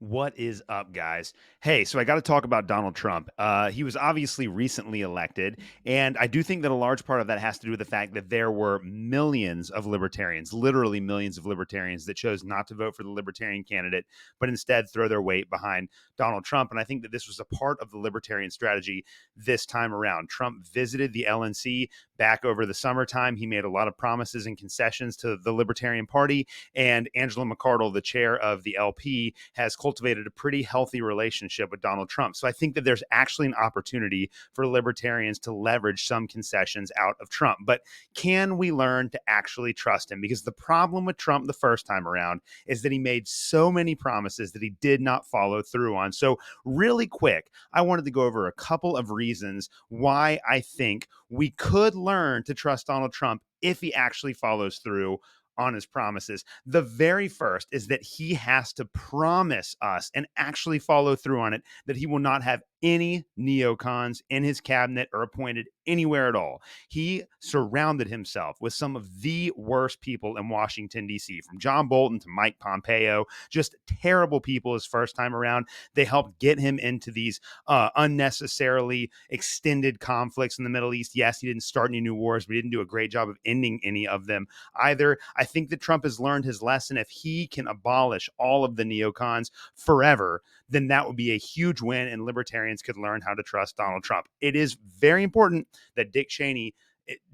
What is up, guys? Hey, so I got to talk about Donald Trump. He was obviously recently elected, and I do think that a large part of that has to do with the fact that there were millions of libertarians, literally millions of libertarians, that chose not to vote for the libertarian candidate, but instead throw their weight behind Donald Trump. And I think that this was a part of the libertarian strategy this time around. Trump visited the LNC back over the summertime. He made a lot of promises and concessions to the Libertarian Party, and Angela McArdle, the chair of the LP, has cultivated a pretty healthy relationship with Donald Trump. So I think that there's actually an opportunity for libertarians to leverage some concessions out of Trump. But can we learn to actually trust him? Because the problem with Trump the first time around is that he made so many promises that he did not follow through on. So, really quick, I wanted to go over a couple of reasons why I think we could learn to trust Donald Trump if he actually follows through on his promises. The very first is that he has to promise us and actually follow through on it that he will not have any neocons in his cabinet or appointed anywhere at all. He surrounded himself with some of the worst people in Washington, D.C., from John Bolton to Mike Pompeo, just terrible people his first time around. They helped get him into these unnecessarily extended conflicts in the Middle East. Yes, he didn't start any new wars, but he didn't do a great job of ending any of them either. I think that Trump has learned his lesson. If he can abolish all of the neocons forever, then that would be a huge win, and libertarians could learn how to trust Donald Trump. It is very important that Dick Cheney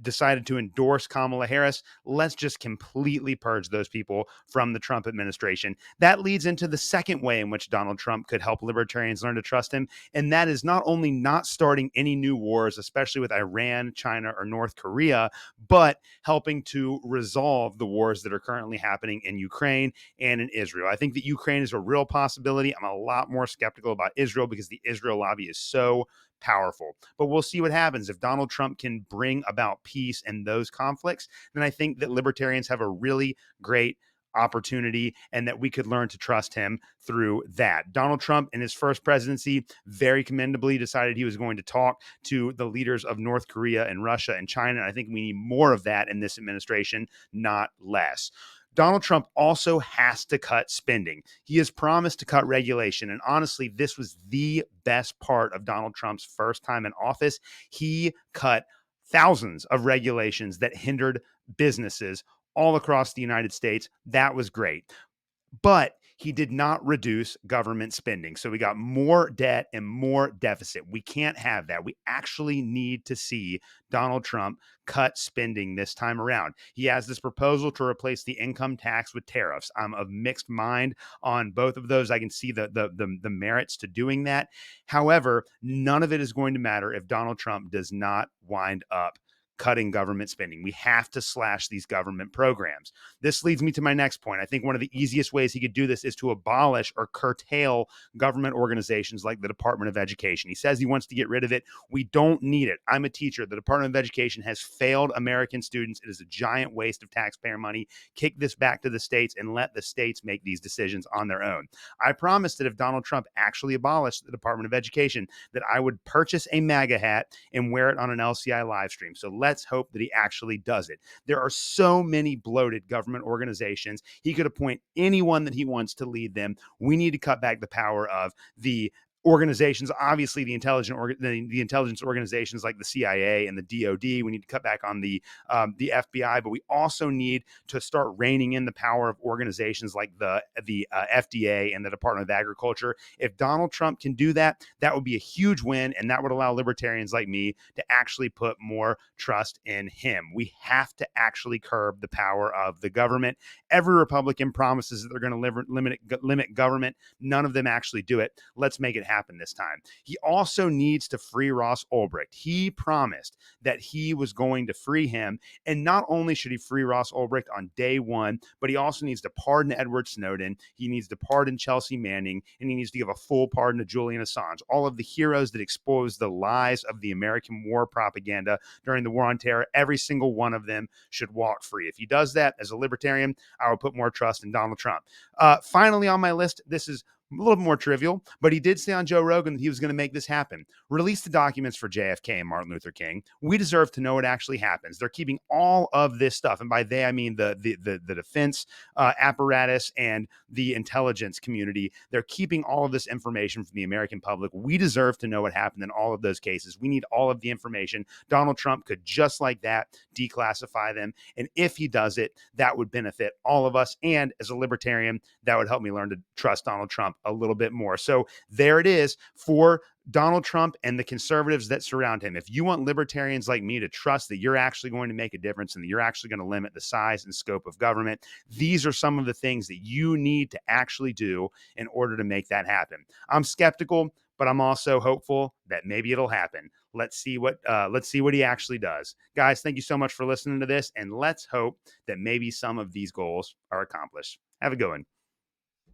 decided to endorse Kamala Harris. Let's just completely purge those people from the Trump administration. That leads into the second way in which Donald Trump could help libertarians learn to trust him, and that is not only not starting any new wars, especially with Iran, China, or North Korea, but helping to resolve the wars that are currently happening in Ukraine and in Israel. I think that Ukraine is a real possibility. I'm a lot more skeptical about Israel because the Israel lobby is so powerful. But we'll see what happens. If Donald Trump can bring about peace in those conflicts, then I think that libertarians have a really great opportunity and that we could learn to trust him through that. Donald Trump, in his first presidency, very commendably decided he was going to talk to the leaders of North Korea and Russia and China. And I think we need more of that in this administration, not less. Donald Trump also has to cut spending. He has promised to cut regulation. And honestly, this was the best part of Donald Trump's first time in office. He cut thousands of regulations that hindered businesses all across the United States. That was great. But he did not reduce government spending. So we got more debt and more deficit. We can't have that. We actually need to see Donald Trump cut spending this time around. He has this proposal to replace the income tax with tariffs. I'm of mixed mind on both of those. I can see the merits to doing that. However, none of it is going to matter if Donald Trump does not wind up cutting government spending. We have to slash these government programs. This leads me to my next point. I think one of the easiest ways he could do this is to abolish or curtail government organizations like the Department of Education. He says he wants to get rid of it. We don't need it. I'm a teacher. The Department of Education has failed American students. It is a giant waste of taxpayer money. Kick this back to the states and let the states make these decisions on their own. I promised that if Donald Trump actually abolished the Department of Education, that I would purchase a MAGA hat and wear it on an LCI live stream. So let's hope that he actually does it. There are so many bloated government organizations. He could appoint anyone that he wants to lead them. We need to cut back the power of the organizations, obviously the intelligence organizations like the CIA and the DoD. We need to cut back on the FBI, but we also need to start reining in the power of organizations like the FDA and the Department of Agriculture. If Donald Trump can do that, that would be a huge win, and that would allow libertarians like me to actually put more trust in him. We have to actually curb the power of the government. Every Republican promises that they're going to limit government. None of them actually do it. Let's make it happen this time. He also needs to free Ross Ulbricht. He promised that he was going to free him. And not only should he free Ross Ulbricht on day one, but he also needs to pardon Edward Snowden. He needs to pardon Chelsea Manning, and he needs to give a full pardon to Julian Assange. All of the heroes that exposed the lies of the American war propaganda during the war on terror, every single one of them should walk free. If he does that as a libertarian, I will put more trust in Donald Trump. Finally on my list, this is A little more trivial, but he did say on Joe Rogan that he was going to make this happen. Release the documents for JFK and Martin Luther King. We deserve to know what actually happens. They're keeping all of this stuff, and by they I mean the defense apparatus and the intelligence community. They're keeping all of this information from the American public. We deserve to know what happened in all of those cases. We need all of the information. Donald Trump could just like that declassify them, and if he does it, that would benefit all of us. And as a libertarian, that would help me learn to trust Donald Trump a little bit more. So there it is for Donald Trump and the conservatives that surround him. If you want libertarians like me to trust that you're actually going to make a difference and that you're actually going to limit the size and scope of government, these are some of the things that you need to actually do in order to make that happen. I'm skeptical, but I'm also hopeful that maybe it'll happen. Let's see what he actually does. Guys, thank you so much for listening to this, and let's hope that maybe some of these goals are accomplished. Have a good one.